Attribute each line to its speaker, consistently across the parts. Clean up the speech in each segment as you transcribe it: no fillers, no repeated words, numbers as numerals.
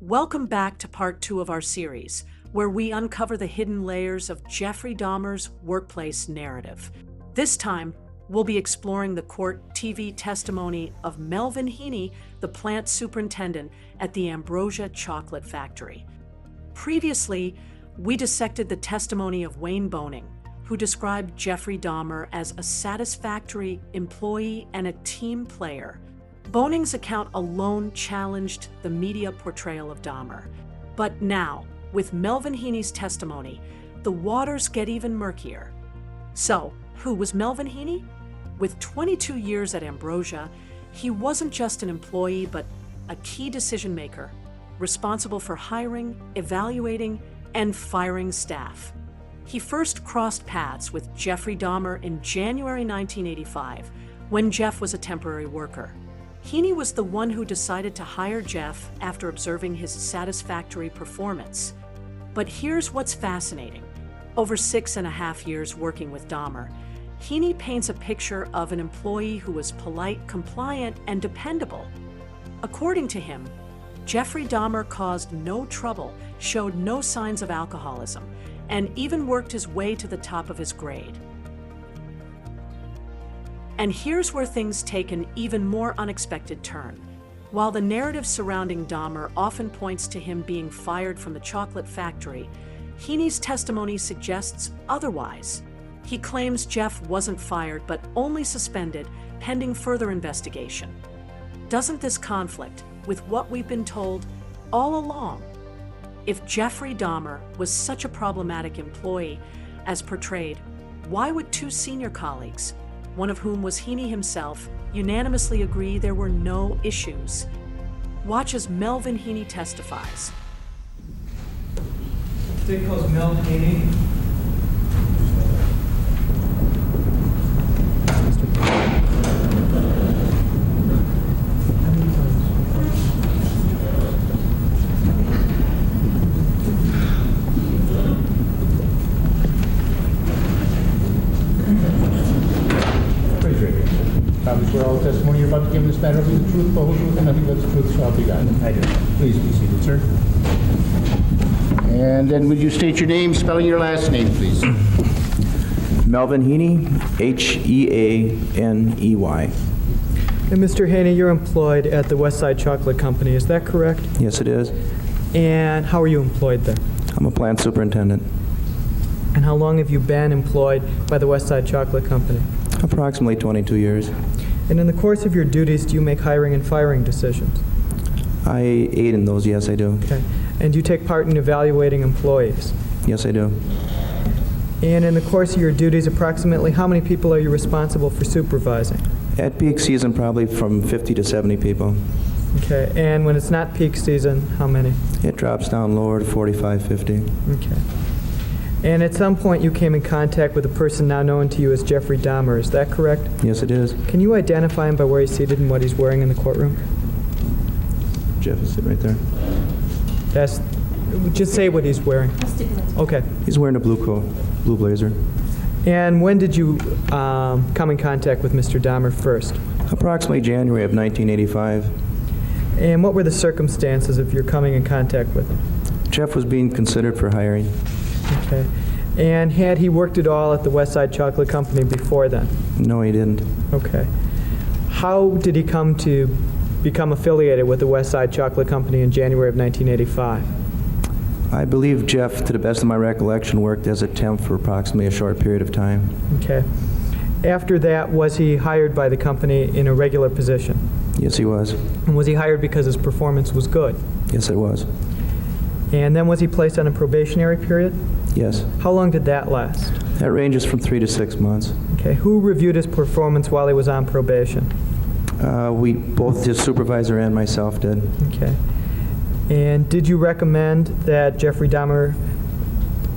Speaker 1: Welcome back to part 2 of our series, where we uncover the hidden layers of Jeffrey Dahmer's workplace narrative. This time, we'll be exploring the court TV testimony of Melvin Heaney, the plant superintendent at the Ambrosia Chocolate Factory. Previously, we dissected the testimony of Wayne Boening, who described Jeffrey Dahmer as a satisfactory employee and a team player. Boening's account alone challenged the media portrayal of Dahmer. But now, with Melvin Heaney's testimony, the waters get even murkier. So, who was Melvin Heaney? With 22 years at Ambrosia, he wasn't just an employee, but a key decision maker, responsible for hiring, evaluating, and firing staff. He first crossed paths with Jeffrey Dahmer in January 1985, when Jeff was a temporary worker. Heene was the one who decided to hire Jeff after observing his satisfactory performance. But here's what's fascinating. Over 6.5 years working with Dahmer, Heene paints a picture of an employee who was polite, compliant, and dependable. According to him, Jeffrey Dahmer caused no trouble, showed no signs of alcoholism, and even worked his way to the top of his grade. And here's where things take an even more unexpected turn. While the narrative surrounding Dahmer often points to him being fired from the chocolate factory, Heaney's testimony suggests otherwise. He claims Jeff wasn't fired but only suspended, pending further investigation. Doesn't this conflict with what we've been told all along? If Jeffrey Dahmer was such a problematic employee as portrayed, why would two senior colleagues, one of whom was Heene himself, unanimously agree there were no issues? Watch as Melvin Heaney testifies.
Speaker 2: State calls Melvin Heaney.
Speaker 3: Swear all testimony you're about to give in this matter will be the truth, the whole truth, and nothing but the truth shall be gotten.
Speaker 2: I do.
Speaker 3: Please be seated, sir. And then would you state your name, spelling your last name, please?
Speaker 4: Melvin Heaney, Heaney.
Speaker 2: And Mr. Heaney, you're employed at the Westside Chocolate Company, is that correct?
Speaker 4: Yes, it is.
Speaker 2: And how are you employed there?
Speaker 4: I'm a plant superintendent.
Speaker 2: And how long have you been employed by the Westside Chocolate Company?
Speaker 4: Approximately 22 years.
Speaker 2: And in the course of your duties, do you make hiring and firing decisions?
Speaker 4: I aid in those, yes, I do.
Speaker 2: Okay. And do you take part in evaluating employees?
Speaker 4: Yes, I do.
Speaker 2: And in the course of your duties, approximately how many people are you responsible for supervising?
Speaker 4: At peak season, probably from 50 to 70 people.
Speaker 2: Okay. And when it's not peak season, how many?
Speaker 4: It drops down lower to 45, 50.
Speaker 2: Okay. And at some point you came in contact with a person now known to you as Jeffrey Dahmer, is that correct?
Speaker 4: Yes, it is.
Speaker 2: Can you identify him by where he's seated and what he's wearing in the courtroom?
Speaker 4: Jeff is sitting right there.
Speaker 2: Just say what he's wearing. Okay.
Speaker 4: He's wearing a blue coat, blue blazer.
Speaker 2: And when did you come in contact with Mr. Dahmer first?
Speaker 4: Approximately January of 1985.
Speaker 2: And what were the circumstances of your coming in contact with him?
Speaker 4: Jeff was being considered for hiring.
Speaker 2: Okay. And had he worked at all at the Westside Chocolate Company before then?
Speaker 4: No, he didn't.
Speaker 2: Okay. How did he come to become affiliated with the Westside Chocolate Company in January of 1985?
Speaker 4: I believe Jeff, to the best of my recollection, worked as a temp for approximately a short period of time.
Speaker 2: Okay. After that, was he hired by the company in a regular position?
Speaker 4: Yes, he was.
Speaker 2: And was he hired because his performance was good?
Speaker 4: Yes, it was.
Speaker 2: And then was he placed on a probationary period?
Speaker 4: Yes.
Speaker 2: How long did that last?
Speaker 4: That ranges from 3 to 6 months.
Speaker 2: Okay. Who reviewed his performance while he was on probation?
Speaker 4: We both, his supervisor and myself, did.
Speaker 2: Okay. And did you recommend that Jeffrey Dahmer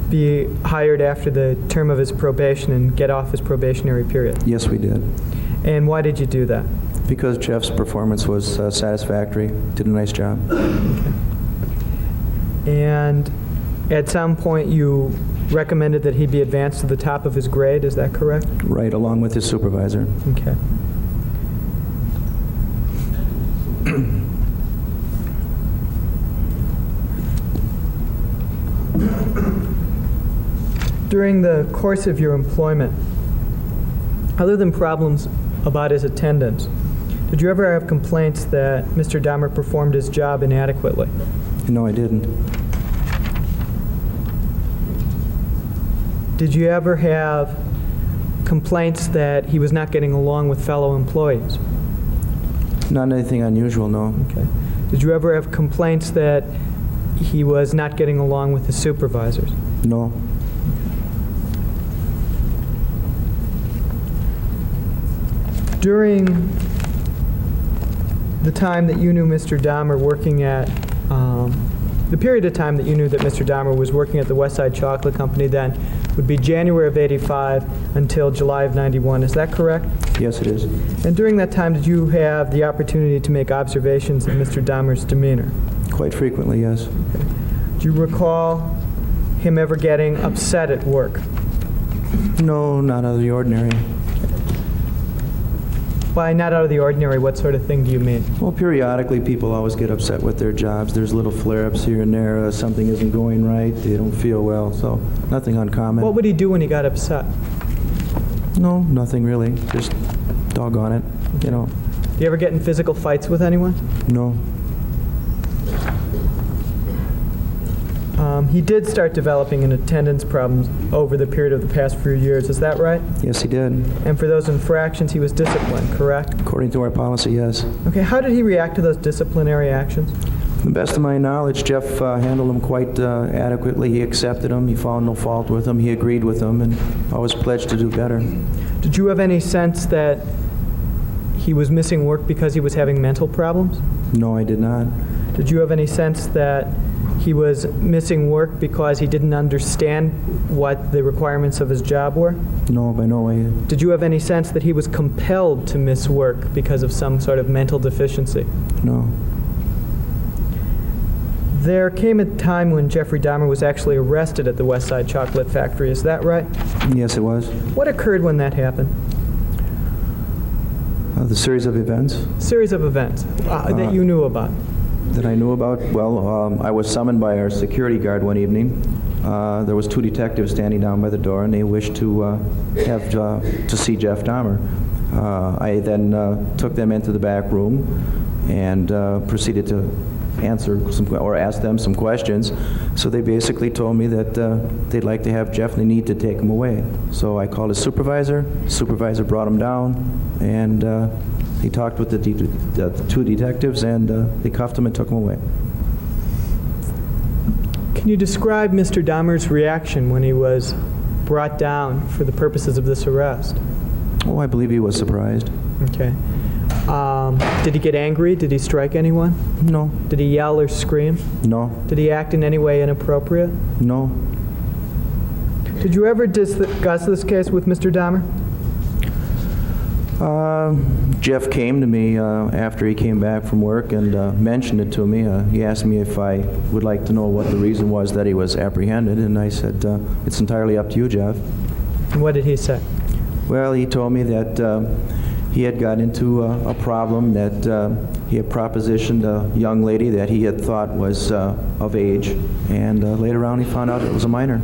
Speaker 2: be hired after the term of his probation and get off his probationary period?
Speaker 4: Yes, we did.
Speaker 2: And why did you do that?
Speaker 4: Because Jeff's performance was satisfactory. Did a nice job.
Speaker 2: Okay. And at some point you recommended that he be advanced to the top of his grade, is that correct?
Speaker 4: Right, along with his supervisor.
Speaker 2: Okay. During the course of your employment, other than problems about his attendance, did you ever have complaints that Mr. Dahmer performed his job inadequately?
Speaker 4: No, I didn't.
Speaker 2: Did you ever have complaints that he was not getting along with fellow employees?
Speaker 4: Not anything unusual, no.
Speaker 2: Okay. Did you ever have complaints that he was not getting along with his supervisors?
Speaker 4: No.
Speaker 2: During the time that you knew Mr. Dahmer working at, the period of time that you knew that Mr. Dahmer was working at the Westside Chocolate Company then would be January of '85 until July of '91. Is that correct?
Speaker 4: Yes, it is.
Speaker 2: And during that time, did you have the opportunity to make observations of Mr. Dahmer's demeanor?
Speaker 4: Quite frequently, yes.
Speaker 2: Do you recall him ever getting upset at work?
Speaker 4: No, not out of the ordinary.
Speaker 2: By not out of the ordinary, what sort of thing do you mean?
Speaker 4: Well, periodically, people always get upset with their jobs. There's little flare-ups here and there. Something isn't going right. They don't feel well, so nothing uncommon.
Speaker 2: What would he do when he got upset?
Speaker 4: No, nothing really. Just doggone it, you know.
Speaker 2: Do you ever get in physical fights with anyone?
Speaker 4: No.
Speaker 2: He did start developing an attendance problems over the period of the past few years. Is that right?
Speaker 4: Yes, he did.
Speaker 2: And for those infractions, he was disciplined, correct?
Speaker 4: According to our policy, yes.
Speaker 2: Okay, how did he react to those disciplinary actions?
Speaker 4: To the best of my knowledge, Jeff handled them quite adequately. He accepted them. He found no fault with them. He agreed with them and always pledged to do better.
Speaker 2: Did you have any sense that he was missing work because he was having mental problems?
Speaker 4: No, I did not.
Speaker 2: Did you have any sense that he was missing work because he didn't understand what the requirements of his job were?
Speaker 4: No, by no way.
Speaker 2: Did you have any sense that he was compelled to miss work because of some sort of mental deficiency?
Speaker 4: No.
Speaker 2: There came a time when Jeffrey Dahmer was actually arrested at the Westside Chocolate Factory. Is that right?
Speaker 4: Yes, it was.
Speaker 2: What occurred when that happened?
Speaker 4: The series of events
Speaker 2: Series of events that you knew about.
Speaker 4: that I knew about. Well, I was summoned by our security guard one evening. There was two detectives standing down by the door, and they wished to see Jeff Dahmer. I then took them into the back room and proceeded to ask them some questions. So they basically told me that they'd like to have Jeff and they need to take him away. So I called his supervisor. Supervisor brought him down, and he talked with the two detectives, and they cuffed him and took him away.
Speaker 2: Can you describe Mr. Dahmer's reaction when he was brought down for the purposes of this arrest?
Speaker 4: Oh, I believe he was surprised.
Speaker 2: Okay. Did he get angry? Did he strike anyone?
Speaker 4: No.
Speaker 2: Did he yell or scream?
Speaker 4: No.
Speaker 2: Did he act in any way inappropriate?
Speaker 4: No.
Speaker 2: Did you ever discuss this case with Mr. Dahmer?
Speaker 4: Jeff came to me after he came back from work and mentioned it to me. He asked me if I would like to know what the reason was that he was apprehended, and I said, it's entirely up to you, Jeff.
Speaker 2: And what did he say?
Speaker 4: Well, he told me that he had got into a problem, that he had propositioned a young lady that he had thought was of age, and later on he found out it was a minor.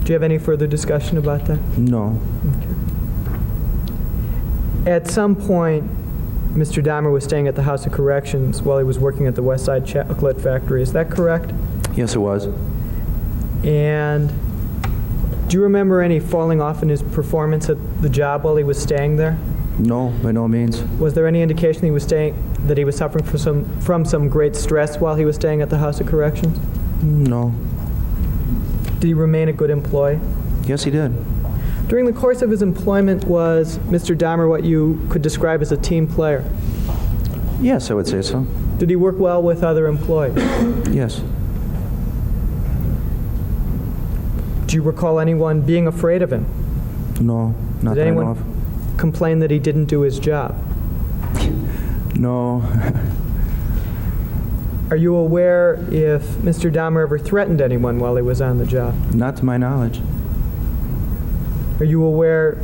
Speaker 2: Do you have any further discussion about that?
Speaker 4: No.
Speaker 2: Okay. At some point, Mr. Dahmer was staying at the House of Corrections while he was working at the Westside Chocolate Factory. Is that correct?
Speaker 4: Yes, it was.
Speaker 2: And do you remember any falling off in his performance at the job while he was staying there?
Speaker 4: No, by no means.
Speaker 2: Was there any indication that he was suffering from some great stress while he was staying at the House of Corrections?
Speaker 4: No.
Speaker 2: Did he remain a good employee?
Speaker 4: Yes, he did.
Speaker 2: During the course of his employment, was Mr. Dahmer what you could describe as a team player?
Speaker 4: Yes, I would say so.
Speaker 2: Did he work well with other employees?
Speaker 4: Yes.
Speaker 2: Do you recall anyone being afraid of him?
Speaker 4: No, not
Speaker 2: Did
Speaker 4: that I know
Speaker 2: anyone
Speaker 4: of.
Speaker 2: complain that he didn't do his job?
Speaker 4: No.
Speaker 2: Are you aware if Mr. Dahmer ever threatened anyone while he was on the job?
Speaker 4: Not to my knowledge.
Speaker 2: Are you aware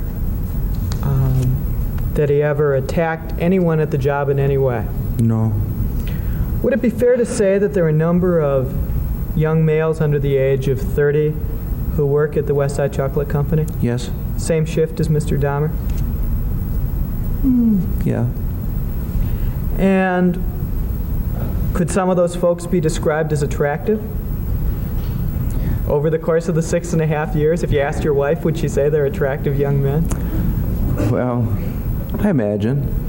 Speaker 2: that he ever attacked anyone at the job in any way?
Speaker 4: No.
Speaker 2: Would it be fair to say that there are a number of young males under the age of 30 who work at the Westside Chocolate Company?
Speaker 4: Yes?
Speaker 2: Same shift as Mr. Dahmer?
Speaker 4: Yeah.
Speaker 2: And could some of those folks be described as attractive? Over the course of the 6.5 years, if you asked your wife, would she say they're attractive young men?
Speaker 4: Well, I imagine.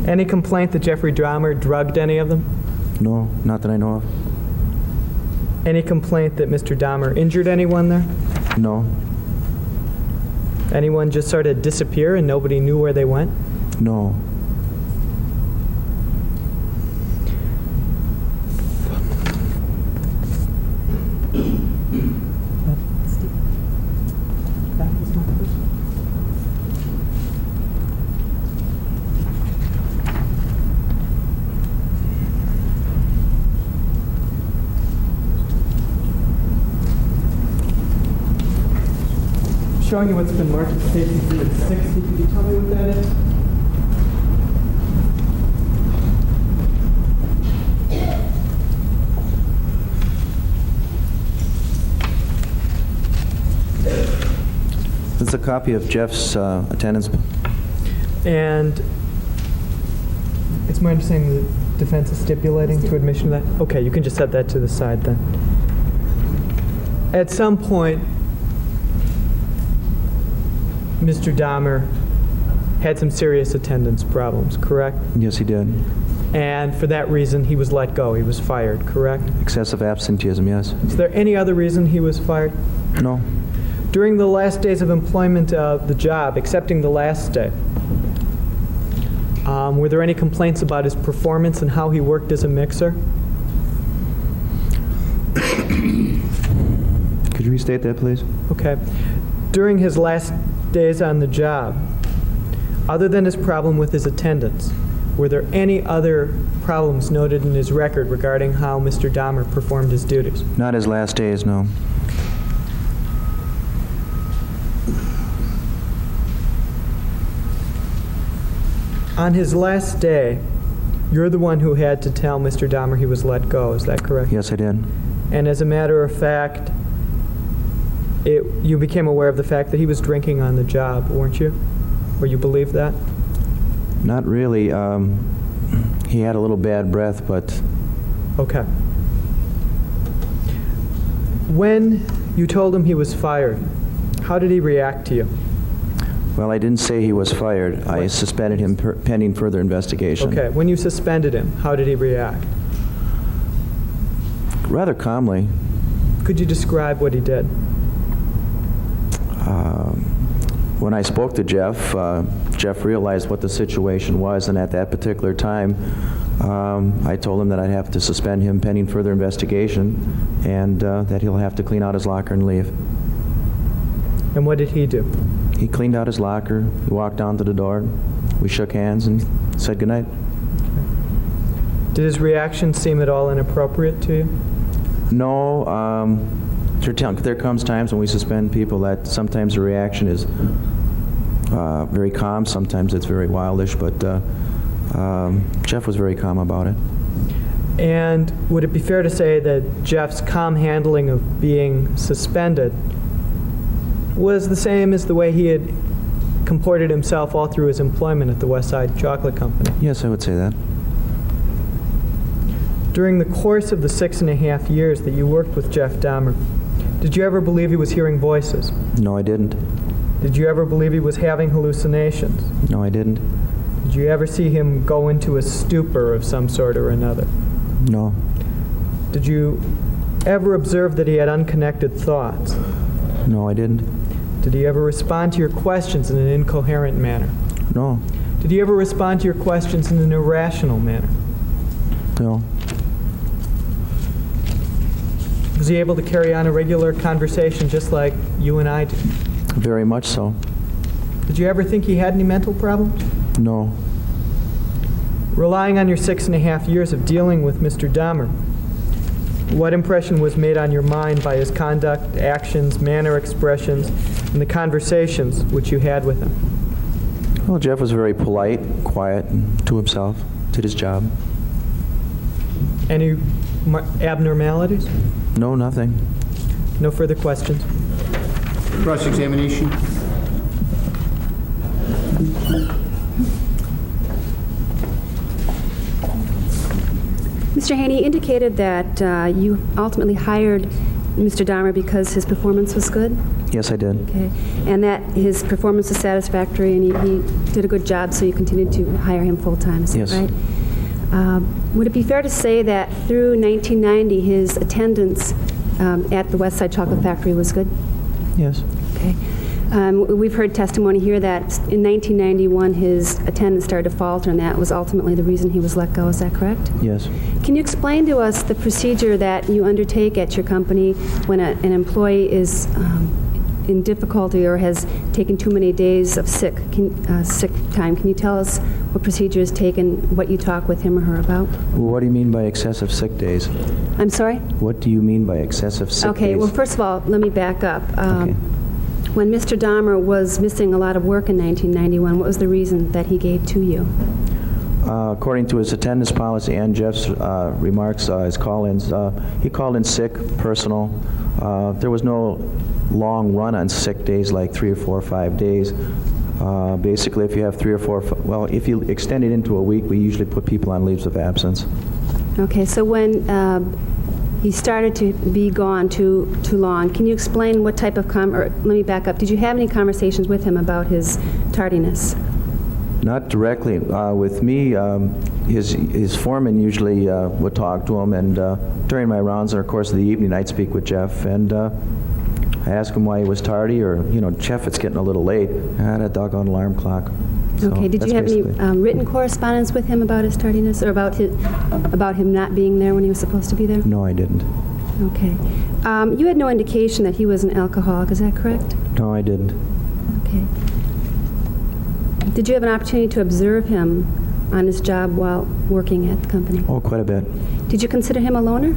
Speaker 2: Any complaint that Jeffrey Dahmer drugged any of them?
Speaker 4: No, not that I know of.
Speaker 2: Any complaint that Mr. Dahmer injured anyone there?
Speaker 4: No.
Speaker 2: Anyone just sort of disappear and nobody knew where they went?
Speaker 4: No.
Speaker 2: Showing you what's been marked as Safety Exhibit 60. Could you tell me what that is?
Speaker 4: It's a copy of Jeff's attendance.
Speaker 2: And it's my understanding the defense is stipulating to admission of that? Okay, you can just set that to the side then. At some point, Mr. Dahmer had some serious attendance problems, correct?
Speaker 4: Yes, he did.
Speaker 2: And for that reason, he was let go. He was fired, correct?
Speaker 4: Excessive absenteeism, yes.
Speaker 2: Is there any other reason he was fired?
Speaker 4: No.
Speaker 2: During the last days of employment of the job, excepting the last day, were there any complaints about his performance and how he worked as a mixer?
Speaker 4: Could you restate that, please?
Speaker 2: Okay. During his last days on the job, other than his problem with his attendance, were there any other problems noted in his record regarding how Mr. Dahmer performed his duties?
Speaker 4: Not his last days, no.
Speaker 2: On his last day, you're the one who had to tell Mr. Dahmer he was let go, is that correct?
Speaker 4: Yes, I did.
Speaker 2: And as a matter of fact, you became aware of the fact that he was drinking on the job, weren't you? Or you believed that?
Speaker 4: Not really. He had a little bad breath, but
Speaker 2: Okay. When you told him he was fired, how did he react to you?
Speaker 4: well, I didn't say he was fired. I
Speaker 2: What?
Speaker 4: suspended him pending further investigation.
Speaker 2: Okay, when you suspended him, how did he react?
Speaker 4: Rather calmly.
Speaker 2: Could you describe what he did?
Speaker 4: When I spoke to Jeff, Jeff realized what the situation was, and at that particular time, I told him that I'd have to suspend him pending further investigation, and that he'll have to clean out his locker and leave.
Speaker 2: And what did he do?
Speaker 4: He cleaned out his locker, he walked down to the door, we shook hands and said goodnight.
Speaker 2: Did his reaction seem at all inappropriate to you?
Speaker 4: No, there comes times when we suspend people that sometimes the reaction is very calm, sometimes it's very wildish, but Jeff was very calm about it.
Speaker 2: And would it be fair to say that Jeff's calm handling of being suspended was the same as the way he had comported himself all through his employment at the Westside Chocolate Company?
Speaker 4: Yes, I would say that.
Speaker 2: During the course of the 6.5 years that you worked with Jeff Dahmer, did you ever believe he was hearing voices?
Speaker 4: No, I didn't.
Speaker 2: Did you ever believe he was having hallucinations?
Speaker 4: No, I didn't.
Speaker 2: Did you ever see him go into a stupor of some sort or another?
Speaker 4: No.
Speaker 2: Did you ever observe that he had unconnected thoughts?
Speaker 4: No, I didn't.
Speaker 2: Did he ever respond to your questions in an incoherent manner?
Speaker 4: No.
Speaker 2: Did he ever respond to your questions in an irrational manner?
Speaker 4: No.
Speaker 2: Was he able to carry on a regular conversation just like you and I do?
Speaker 4: Very much so.
Speaker 2: Did you ever think he had any mental problems?
Speaker 4: No.
Speaker 2: Relying on your 6.5 years of dealing with Mr. Dahmer, what impression was made on your mind by his conduct, actions, manner, expressions, and the conversations which you had with him?
Speaker 4: Well, Jeff was very polite, quiet, and to himself, did his job.
Speaker 2: Any abnormalities?
Speaker 4: No, nothing.
Speaker 2: No further questions.
Speaker 3: Cross-examination.
Speaker 5: Mr. Heaney indicated that you ultimately hired Mr. Dahmer because his performance was good.
Speaker 4: Yes, I did.
Speaker 5: Okay, and that his performance was satisfactory, and he did a good job, so you continued to hire him full-time, is that
Speaker 4: Yes.
Speaker 5: right? Would it be fair to say that through 1990, his attendance at the Westside Chocolate Factory was good?
Speaker 4: Yes.
Speaker 5: Okay. We've heard testimony here that in 1991, his attendance started to falter, and that was ultimately the reason he was let go. Is that correct?
Speaker 4: Yes.
Speaker 5: Can you explain to us the procedure that you undertake at your company when an employee is in difficulty or has taken too many days of sick time? Can you tell us what procedure is taken, what you talk with him or her about?
Speaker 4: Well, what do you mean by excessive sick days?
Speaker 5: I'm sorry?
Speaker 4: What do you mean by excessive sick days?
Speaker 5: Okay, well, first of all, let me back up.
Speaker 4: Okay.
Speaker 5: When Mr. Dahmer was missing a lot of work in 1991, what was the reason that he gave to you?
Speaker 4: According to his attendance policy and Jeff's remarks, his call-ins, he called in sick, personal. There was no long run on sick days like 3 or 4 or 5 days. Basically, if you have 3 or 4, well, if you extend it into a week, we usually put people on leaves of absence.
Speaker 5: Okay, so when he started to be gone too long, can you explain what type of or let me back up. Did you have any conversations with him about his tardiness?
Speaker 4: Not directly. With me, his foreman usually would talk to him, and during my rounds, and of course, in the evening, I'd speak with Jeff, and I asked him why he was tardy, or, Jeff, it's getting a little late. I had a doggone alarm clock. So
Speaker 5: Okay, did you have any written correspondence with him about his tardiness, or about him not being there when he was supposed to be there?
Speaker 4: No, I didn't.
Speaker 5: Okay. You had no indication that he was an alcoholic, is that correct?
Speaker 4: No, I didn't.
Speaker 5: Okay. Did you have an opportunity to observe him on his job while working at the company?
Speaker 4: Oh, quite a bit.
Speaker 5: Did you consider him a loner?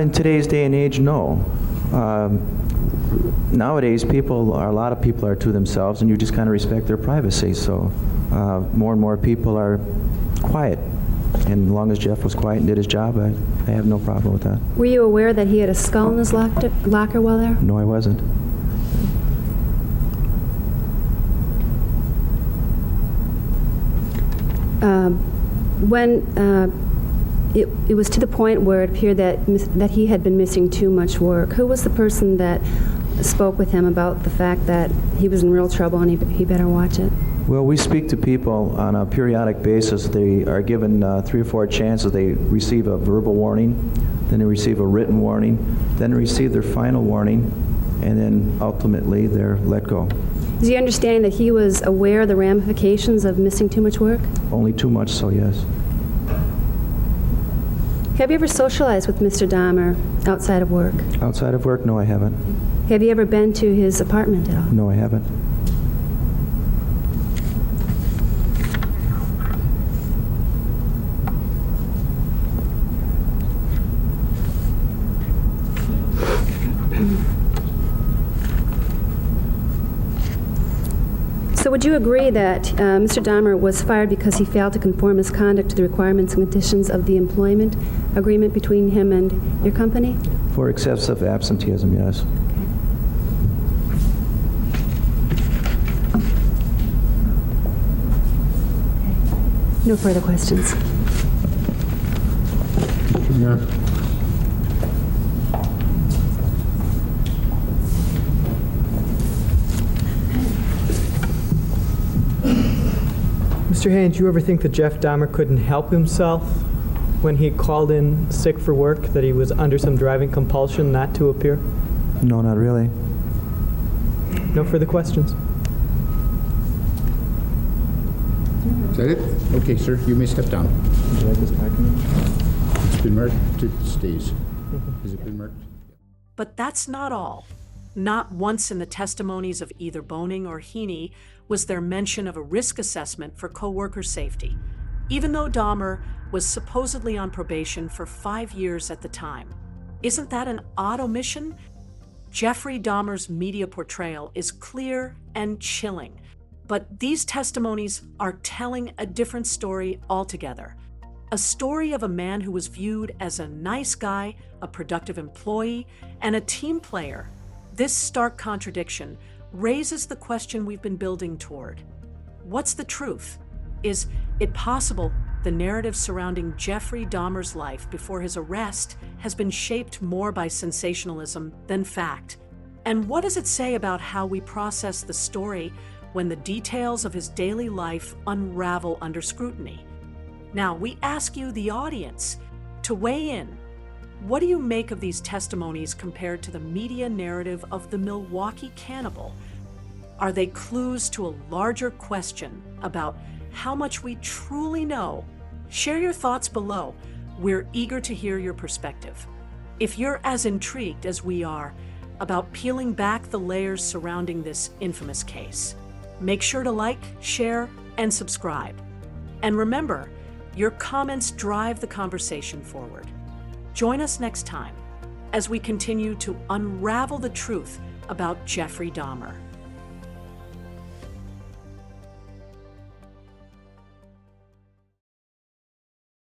Speaker 4: In today's day and age, no. Nowadays, a lot of people are to themselves, and you just kind of respect their privacy. So more and more people are quiet. And as long as Jeff was quiet and did his job, I have no problem with that.
Speaker 5: Were you aware that he had a skull in his locker while there?
Speaker 4: No, I wasn't.
Speaker 5: When it was to the point where it appeared that he had been missing too much work, who was the person that spoke with him about the fact that he was in real trouble and he better watch it?
Speaker 4: Well, we speak to people on a periodic basis. They are given 3 or 4 chances. They receive a verbal warning, then they receive a written warning, then they receive their final warning, and then ultimately they're let go.
Speaker 5: Is your understanding that he was aware of the ramifications of missing too much work?
Speaker 4: Only too much so, yes.
Speaker 5: Have you ever socialized with Mr. Dahmer outside of work?
Speaker 4: Outside of work, no, I haven't.
Speaker 5: Have you ever been to his apartment at all?
Speaker 4: No, I haven't.
Speaker 5: So would you agree that Mr. Dahmer was fired because he failed to conform his conduct to the requirements and conditions of the employment agreement between him and your company?
Speaker 4: For excessive absenteeism, yes.
Speaker 5: No further questions.
Speaker 3: Yeah.
Speaker 2: Mr. Heaney, do you ever think that Jeff Dahmer couldn't help himself when he called in sick for work, that he was under some driving compulsion not to appear?
Speaker 4: No, not really.
Speaker 2: No further questions.
Speaker 3: Is that it? Okay, sir, you may step down.
Speaker 4: Would you like this document?
Speaker 3: It's been marked, it stays. Has it been marked?
Speaker 1: But that's not all. Not once in the testimonies of either Boening or Heene was there mention of a risk assessment for coworker safety, even though Dahmer was supposedly on probation for 5 years at the time. Isn't that an odd omission? Jeffrey Dahmer's media portrayal is clear and chilling, but these testimonies are telling a different story altogether. A story of a man who was viewed as a nice guy, a productive employee, and a team player. This stark contradiction raises the question we've been building toward. What's the truth? Is it possible the narrative surrounding Jeffrey Dahmer's life before his arrest has been shaped more by sensationalism than fact? And what does it say about how we process the story when the details of his daily life unravel under scrutiny? Now, we ask you, the audience, to weigh in. What do you make of these testimonies compared to the media narrative of the Milwaukee cannibal? Are they clues to a larger question about how much we truly know? Share your thoughts below. We're eager to hear your perspective. If you're as intrigued as we are about peeling back the layers surrounding this infamous case, make sure to like, share, and subscribe. And remember, your comments drive the conversation forward. Join us next time as we continue to unravel the truth about Jeffrey Dahmer.